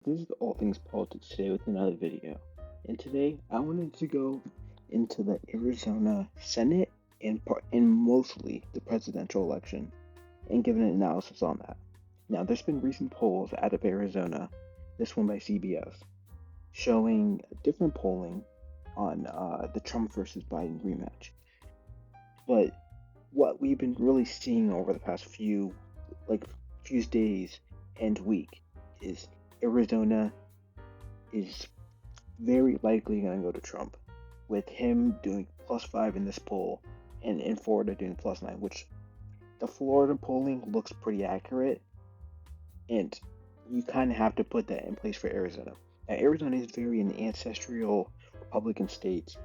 This is All Things Politics today with another video. And today I wanted to go into the Arizona Senate and mostly the presidential election and give an analysis on that. Now, there's been recent polls out of Arizona, this one by CBS, showing different polling on the Trump versus Biden rematch. But what we've been really seeing over the past few days and week is Arizona is very likely going to go to Trump, with him doing +5 in this poll, and in Florida doing +9, which the Florida polling looks pretty accurate, and you kind of have to put that in place for Arizona. Now, Arizona is very an ancestral Republican state.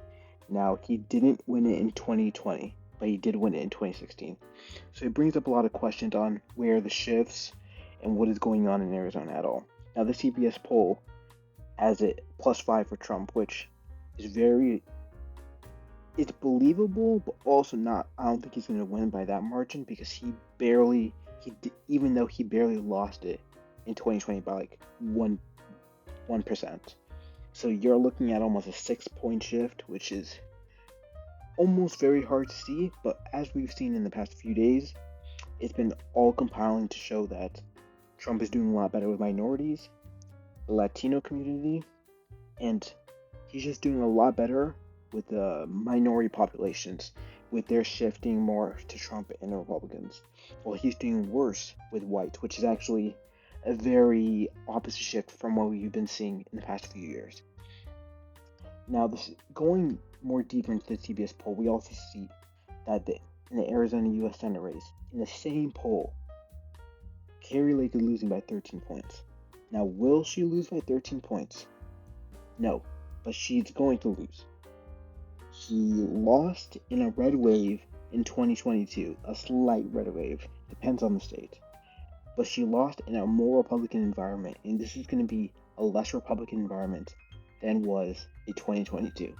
Now, he didn't win it in 2020, but he did win it in 2016. So it brings up a lot of questions on where the shifts and what is going on in Arizona at all. Now, the CBS poll has it +5 for Trump, which is it's believable, but also not. I don't think he's going to win by that margin because even though he barely lost it in 2020 by like 1%. So you're looking at almost a 6-point shift, which is almost very hard to see, but as we've seen in the past few days, it's been all compiling to show that Trump is doing a lot better with minorities, the Latino community, and he's just doing a lot better with the minority populations, with their shifting more to Trump and the Republicans. Well, he's doing worse with white, which is actually a very opposite shift from what we've been seeing in the past few years. Now, going more deeper into the CBS poll, we also see that in the Arizona U.S. Senate race, in the same poll, Kari Lake is losing by 13 points. Now, will she lose by 13 points? No, but she's going to lose. She lost in a red wave in 2022, a slight red wave, depends on the state. But she lost in a more Republican environment, and this is going to be a less Republican environment than was in 2022.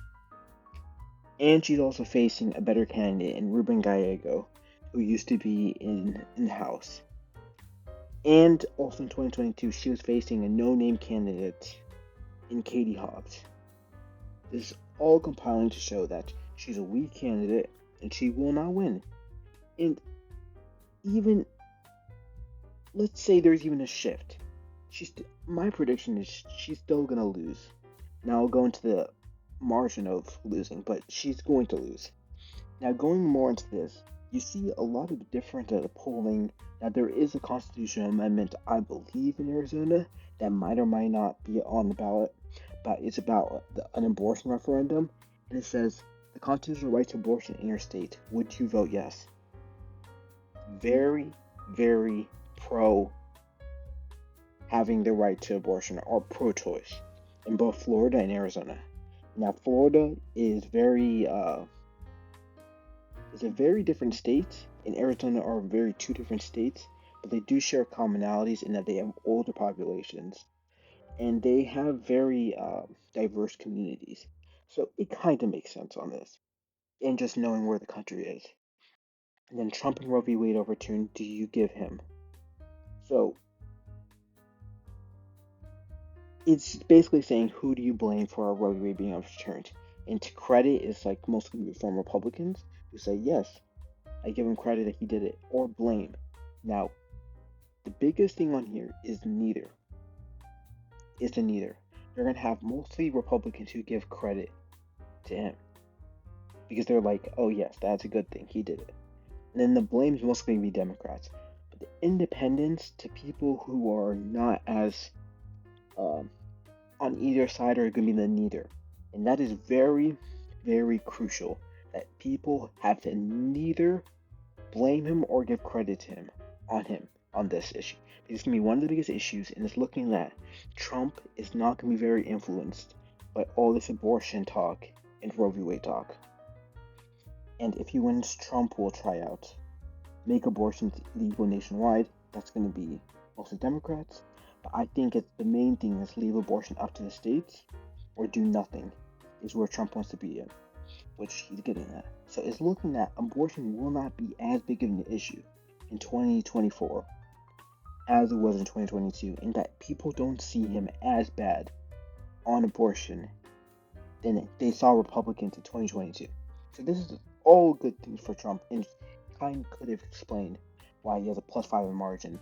And she's also facing a better candidate in Ruben Gallego, who used to be in the House. And also in 2022, she was facing a no-name candidate in Katie Hobbs. This is all compiling to show that she's a weak candidate and she will not win. And even, let's say there's even a shift. My prediction is she's still going to lose. Now I'll go into the margin of losing, but she's going to lose. Now, going more into this, you see a lot of different polling. Now, there is a constitutional amendment, I believe, in Arizona that might or might not be on the ballot, but it's about an abortion referendum, and it says the constitutional right to abortion in your state. Would you vote yes? Very, very pro having the right to abortion, or pro-choice, in both Florida and Arizona. Now, Florida is a very different state, and Arizona are two different states, but they do share commonalities in that they have older populations, and they have very diverse communities. So it kind of makes sense on this, and just knowing where the country is. And then Trump and Roe v. Wade overturned, do you give him? So it's basically saying, who do you blame for Roe v. Wade being overturned? And to credit is like most from Republicans who say, yes, I give him credit that he did it, or blame. Now, the biggest thing on here is neither. It's a neither. You're going to have mostly Republicans who give credit to him because they're like, oh yes, that's a good thing, he did it. And then the blame is mostly going to be Democrats. But the independents, to people who are not as on either side, are going to be the neither. And that is very, very crucial, that people have to neither blame him or give credit to him on this issue. It's going to be one of the biggest issues, and it's looking that Trump is not going to be very influenced by all this abortion talk and Roe v. Wade talk. And if he wins, Trump will try out make abortions legal nationwide. That's going to be mostly Democrats. But I think the main thing is leave abortion up to the states, or do nothing, is where Trump wants to be in, which he's getting at. So it's looking that abortion will not be as big of an issue in 2024 as it was in 2022, and that people don't see him as bad on abortion than they saw Republicans in 2022. So this is all good things for Trump, and kind of could have explained why he has a +5 margin,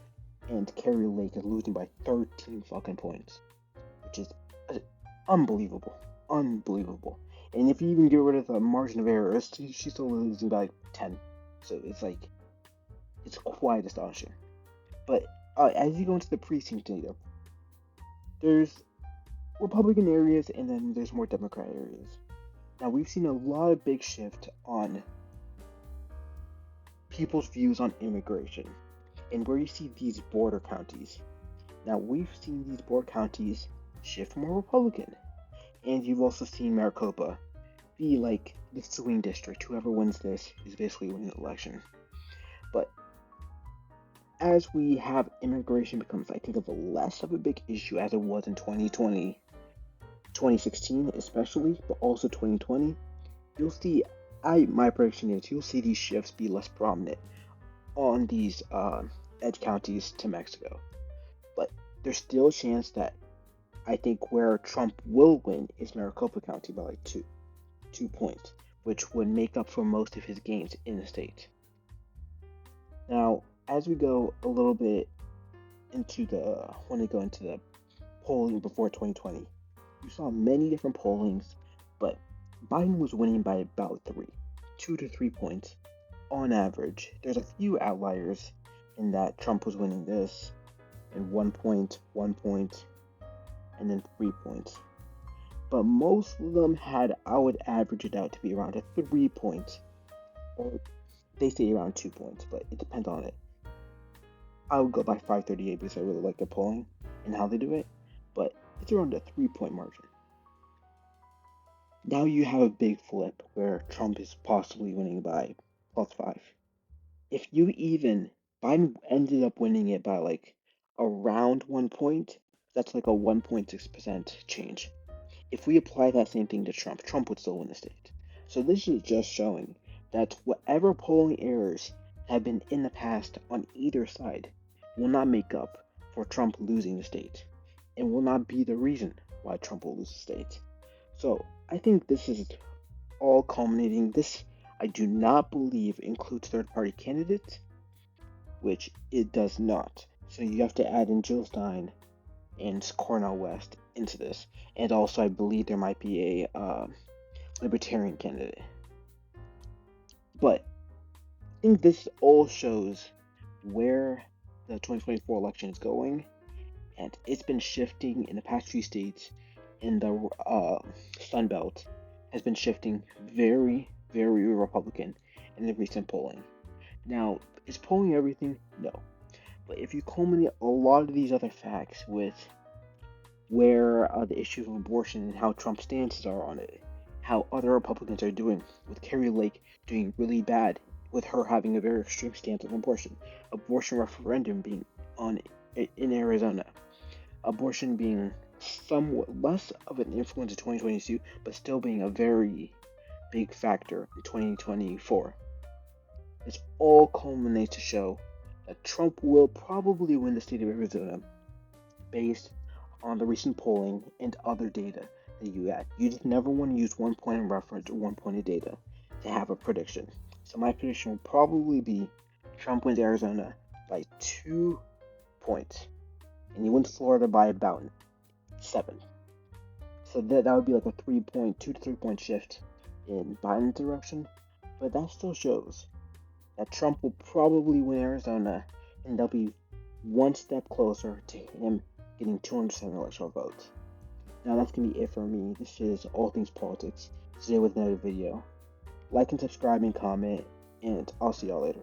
and Carrie Lake is losing by 13 fucking points, which is unbelievable. And if you even get rid of the margin of error, she's still losing by 10. So it's quite astonishing. But as you go into the precinct data, there's Republican areas and then there's more Democrat areas. Now we've seen a lot of big shift on people's views on immigration and where you see these border counties. Now we've seen these border counties shift more Republican, and you've also seen Maricopa be like the swing district. Whoever wins this is basically winning the election. But as we have immigration becomes, I think, less of a big issue as it was in 2020, 2016 especially, but also 2020, you'll see, my prediction is you'll see these shifts be less prominent on these edge counties to Mexico. But there's still a chance that I think where Trump will win is Maricopa County by like 2 points, which would make up for most of his gains in the state. Now, as we go a little bit into the polling before 2020, you saw many different pollings, but Biden was winning by about 2 to 3 points on average. There's a few outliers in that Trump was winning this in 1 point, and then 3 points. But most of them I would average it out to be around a 3 point, or they say around 2 points, but it depends on it. I would go by FiveThirtyEight because I really like their polling and how they do it, but it's around a 3-point margin. Now you have a big flip where Trump is possibly winning by +5. If Biden ended up winning it by like around 1 point, that's like a 1.6% change. If we apply that same thing to Trump would still win the state. So this is just showing that whatever polling errors have been in the past on either side will not make up for Trump losing the state, and will not be the reason why Trump will lose the state. So I think this is all culminating. This, I do not believe, includes third-party candidates, which it does not. So you have to add in Jill Stein and Cornel West into this, and also I believe there might be a libertarian candidate. But I think this all shows where the 2024 election is going, and it's been shifting in the past few states, and the Sun Belt has been shifting very, very Republican in the recent polling. Now, is polling everything? No. But if you culminate a lot of these other facts with where the issues of abortion and how Trump's stances are on it, how other Republicans are doing, with Carrie Lake doing really bad, with her having a very extreme stance on abortion referendum being on in Arizona, abortion being somewhat less of an influence in 2022, but still being a very big factor in 2024. This all culminates to show that Trump will probably win the state of Arizona based on the recent polling and other data that you add. You just never want to use 1 point of reference or 1 point of data to have a prediction. So my prediction will probably be Trump wins Arizona by 2 points, and he wins Florida by about 7. So that would be like a 2 to 3 point shift in Biden's direction, but that still shows that Trump will probably win Arizona, and they'll be one step closer to him getting 207 electoral votes. Now that's going to be it for me. This is All Things Politics, today with another video. Like and subscribe and comment, and I'll see y'all later.